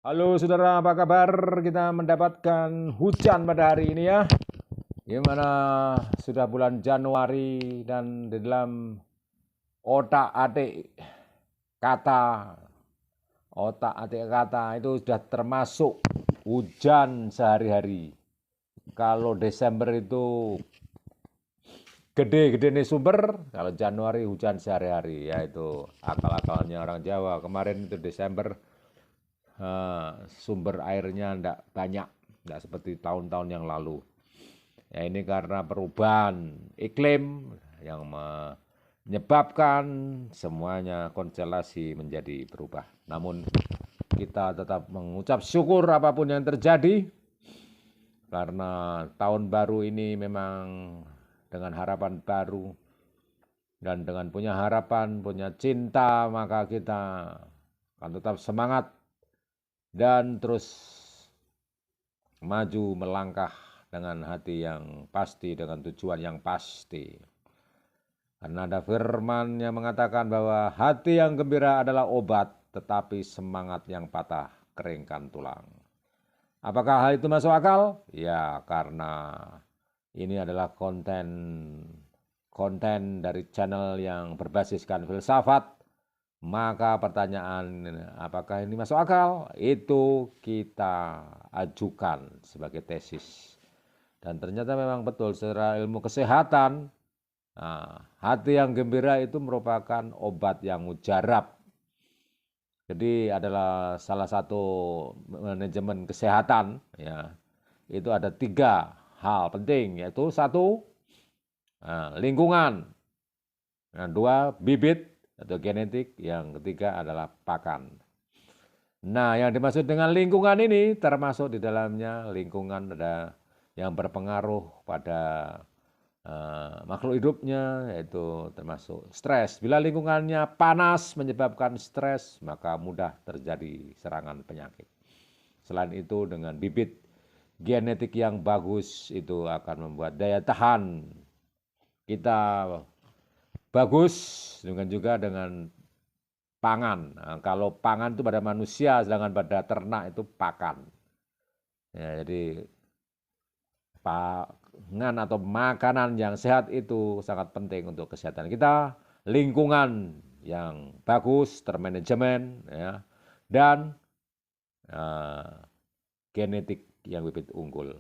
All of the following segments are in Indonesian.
Halo saudara, apa kabar? Kita mendapatkan hujan pada hari ini ya. Gimana sudah bulan Januari dan di dalam otak-atik kata, otak-atik kata itu sudah termasuk hujan sehari-hari. Kalau Desember itu gede-gede nih sumber, kalau Januari hujan sehari-hari, yaitu akal-akalnya orang Jawa. Kemarin itu Desember sumber airnya tidak banyak, tidak seperti tahun-tahun yang lalu. Ya ini karena perubahan iklim yang menyebabkan semuanya konstelasi menjadi berubah. Namun kita tetap mengucap syukur apapun yang terjadi, karena tahun baru ini memang dengan harapan baru dan dengan punya harapan, punya cinta, maka kita akan tetap semangat dan terus maju melangkah dengan hati yang pasti, dengan tujuan yang pasti. Karena ada firman yang mengatakan bahwa hati yang gembira adalah obat, tetapi semangat yang patah keringkan tulang. Apakah hal itu masuk akal? Ya, karena ini adalah konten dari channel yang berbasiskan filsafat. Maka pertanyaan apakah ini masuk akal? Itu kita ajukan sebagai tesis. Dan ternyata memang betul secara ilmu kesehatan, hati yang gembira itu merupakan obat yang mujarab. Jadi adalah salah satu manajemen kesehatan, ya. Itu ada 3 hal penting, yaitu 1, lingkungan, 2, bibit atau genetik, yang ketiga adalah pakan. Nah, yang dimaksud dengan lingkungan ini termasuk di dalamnya lingkungan ada yang berpengaruh pada makhluk hidupnya, yaitu termasuk stres. Bila lingkungannya panas menyebabkan stres, maka mudah terjadi serangan penyakit. Selain itu dengan bibit genetik yang bagus itu akan membuat daya tahan kita bagus, dengan juga dengan pangan. Nah, kalau pangan itu pada manusia, sedangkan pada ternak itu pakan. Ya, jadi pangan atau makanan yang sehat itu sangat penting untuk kesehatan kita. Lingkungan yang bagus, termanajemen, ya, dan genetik yang bibit unggul.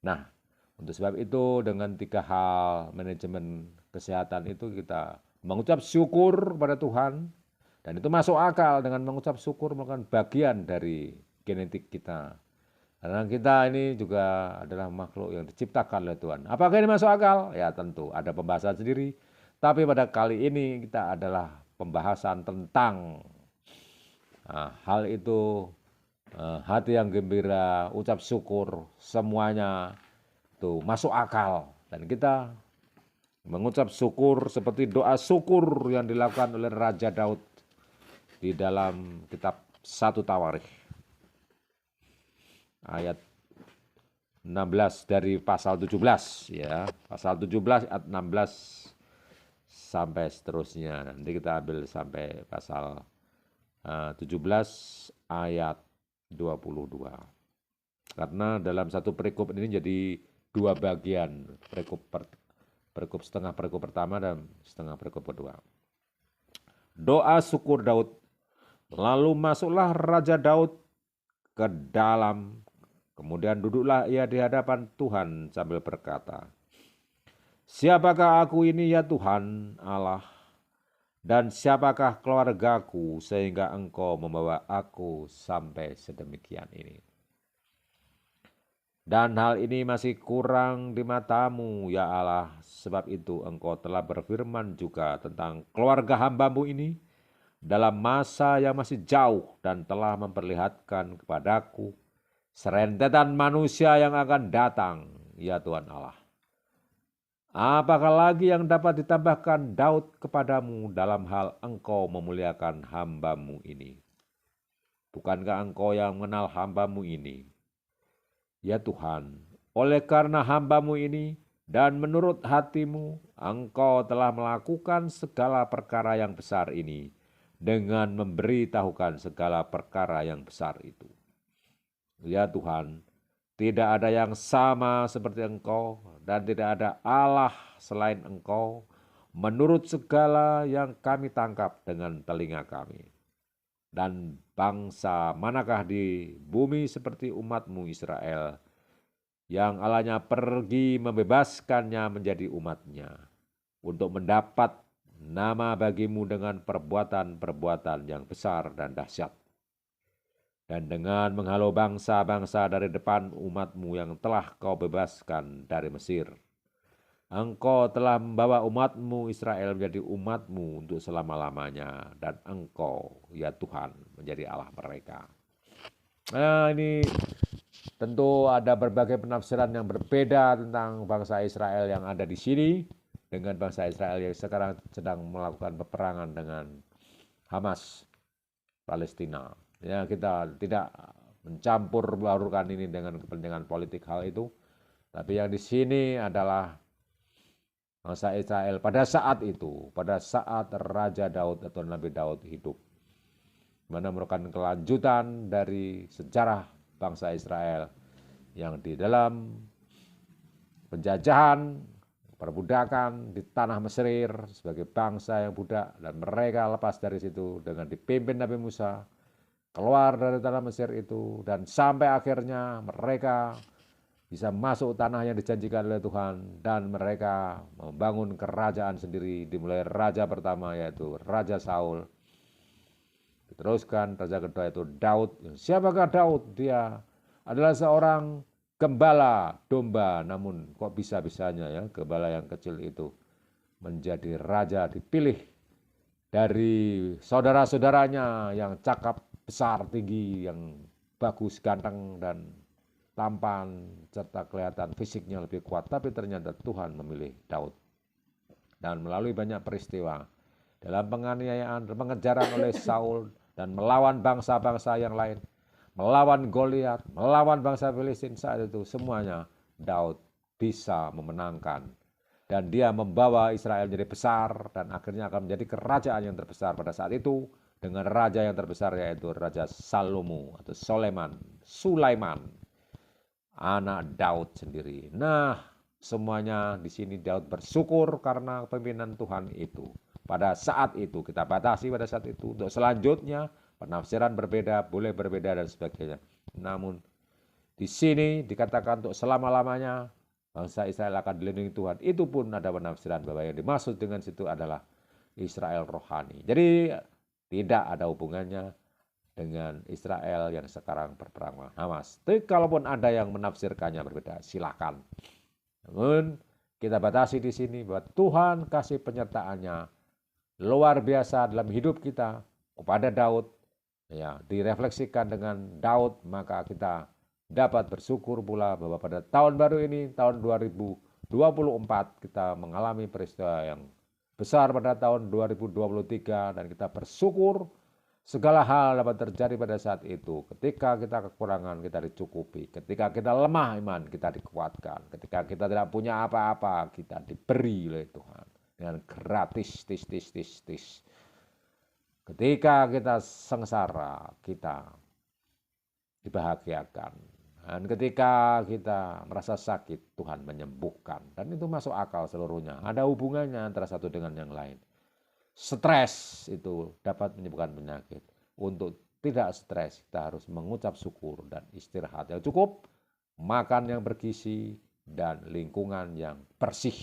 Nah, untuk sebab itu dengan 3 hal manajemen kesehatan itu kita mengucap syukur pada Tuhan, dan itu masuk akal. Dengan mengucap syukur merupakan bagian dari genetik kita. Karena kita ini juga adalah makhluk yang diciptakan oleh Tuhan. Apakah ini masuk akal? Ya tentu, ada pembahasan sendiri. Tapi pada kali ini kita adalah pembahasan tentang hal itu, hati yang gembira, ucap syukur, semuanya itu masuk akal. Dan kita mengucap syukur seperti doa syukur yang dilakukan oleh Raja Daud di dalam kitab 1 Tawarikh ayat 16 dari pasal 17, ya. Pasal 17 ayat 16 sampai seterusnya. Nanti kita ambil sampai pasal 17 ayat 22. Karena dalam satu perikop ini jadi 2 bagian, perikop setengah perikop pertama dan setengah perikop kedua. Doa syukur Daud. Lalu masuklah Raja Daud ke dalam, kemudian duduklah ia di hadapan Tuhan sambil berkata, "Siapakah aku ini ya Tuhan Allah, dan siapakah keluargaku sehingga Engkau membawa aku sampai sedemikian ini? Dan hal ini masih kurang di matamu ya Allah, sebab itu Engkau telah berfirman juga tentang keluarga hamba-Mu ini dalam masa yang masih jauh, dan telah memperlihatkan kepadaku serentetan manusia yang akan datang, ya Tuhan Allah. Apakah lagi yang dapat ditambahkan Daud kepadamu dalam hal Engkau memuliakan hamba-Mu ini? Bukankah Engkau yang mengenal hamba-Mu ini? Ya Tuhan, oleh karena hamba-Mu ini dan menurut hati-Mu, Engkau telah melakukan segala perkara yang besar ini dengan memberitahukan segala perkara yang besar itu. Ya Tuhan, tidak ada yang sama seperti Engkau dan tidak ada Allah selain Engkau menurut segala yang kami tangkap dengan telinga kami. Dan bangsa manakah di bumi seperti umat-Mu Israel yang Allahnya pergi membebaskannya menjadi umat-Nya untuk mendapat nama bagimu dengan perbuatan-perbuatan yang besar dan dahsyat. Dan dengan menghalau bangsa-bangsa dari depan umat-Mu yang telah Kau bebaskan dari Mesir. Engkau telah membawa umat-Mu Israel menjadi umat-Mu untuk selama-lamanya. Dan Engkau, ya Tuhan, menjadi Allah mereka. Nah, ini tentu ada berbagai penafsiran yang berbeda tentang bangsa Israel yang ada di sini dengan bangsa Israel yang sekarang sedang melakukan peperangan dengan Hamas Palestina. Ya, kita tidak mencampur baurkan ini dengan kepentingan politik hal itu. Tapi yang di sini adalah bangsa Israel pada saat itu, pada saat Raja Daud atau Nabi Daud hidup. Mana merupakan kelanjutan dari sejarah bangsa Israel yang di dalam penjajahan, perbudakan di tanah Mesir sebagai bangsa yang budak, dan mereka lepas dari situ dengan dipimpin Nabi Musa keluar dari tanah Mesir itu, dan sampai akhirnya mereka bisa masuk tanah yang dijanjikan oleh Tuhan, dan mereka membangun kerajaan sendiri, dimulai raja pertama yaitu Raja Saul, diteruskan raja kedua yaitu Daud. Siapakah Daud? Dia adalah seorang gembala domba, namun kok bisa-bisanya ya gembala yang kecil itu menjadi raja, dipilih dari saudara-saudaranya yang cakap, besar, tinggi, yang bagus, ganteng, dan tampan, serta kelihatan fisiknya lebih kuat. Tapi ternyata Tuhan memilih Daud. Dan melalui banyak peristiwa dalam penganiayaan, pengejaran oleh Saul, dan melawan bangsa-bangsa yang lain, melawan Goliat, melawan bangsa Filistin saat itu, semuanya Daud bisa memenangkan. Dan dia membawa Israel menjadi besar, dan akhirnya akan menjadi kerajaan yang terbesar pada saat itu, dengan raja yang terbesar yaitu Raja Salomo atau Sulaiman, anak Daud sendiri. Nah, semuanya di sini Daud bersyukur karena pimpinan Tuhan itu. Pada saat itu, kita batasi pada saat itu. Untuk selanjutnya, penafsiran berbeda, boleh berbeda dan sebagainya. Namun, di sini dikatakan untuk selama-lamanya, bangsa Israel akan dilindungi Tuhan. Itu pun ada penafsiran bahwa yang dimaksud dengan situ adalah Israel rohani. Jadi, tidak ada hubungannya dengan Israel yang sekarang berperang melawan Hamas. Tapi kalaupun ada yang menafsirkannya berbeda, silakan. Namun kita batasi di sini bahwa Tuhan kasih penyertaannya luar biasa dalam hidup kita kepada Daud. Ya, direfleksikan dengan Daud, maka kita dapat bersyukur pula bahwa pada tahun baru ini, tahun 2024, kita mengalami peristiwa yang besar pada tahun 2023, dan kita bersyukur segala hal dapat terjadi pada saat itu. Ketika kita kekurangan, kita dicukupi. Ketika kita lemah iman, kita dikuatkan. Ketika kita tidak punya apa-apa, kita diberi oleh Tuhan dengan gratis, tis. Ketika kita sengsara, kita dibahagiakan. Dan ketika kita merasa sakit, Tuhan menyembuhkan. Dan itu masuk akal seluruhnya. Ada hubungannya antara satu dengan yang lain. Stres itu dapat menyebabkan penyakit. Untuk tidak stres, kita harus mengucap syukur dan istirahat yang cukup, makan yang bergizi, dan lingkungan yang bersih,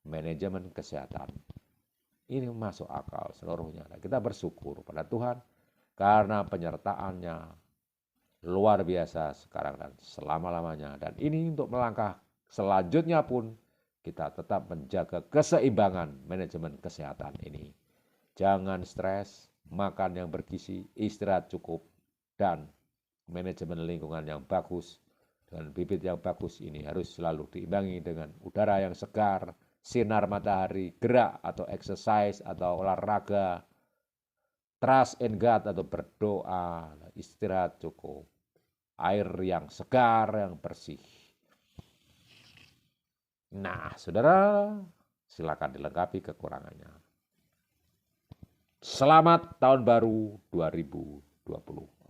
manajemen kesehatan. Ini masuk akal seluruhnya. Kita bersyukur pada Tuhan karena penyertaannya luar biasa sekarang dan selama-lamanya. Dan ini untuk melangkah selanjutnya pun, kita tetap menjaga keseimbangan manajemen kesehatan ini. Jangan stres, makan yang bergizi, istirahat cukup, dan manajemen lingkungan yang bagus dengan bibit yang bagus ini harus selalu diimbangi dengan udara yang segar, sinar matahari, gerak atau exercise atau olahraga, trust in God atau berdoa, istirahat cukup, air yang segar, yang bersih. Nah, saudara, silakan dilengkapi kekurangannya. Selamat tahun baru 2020.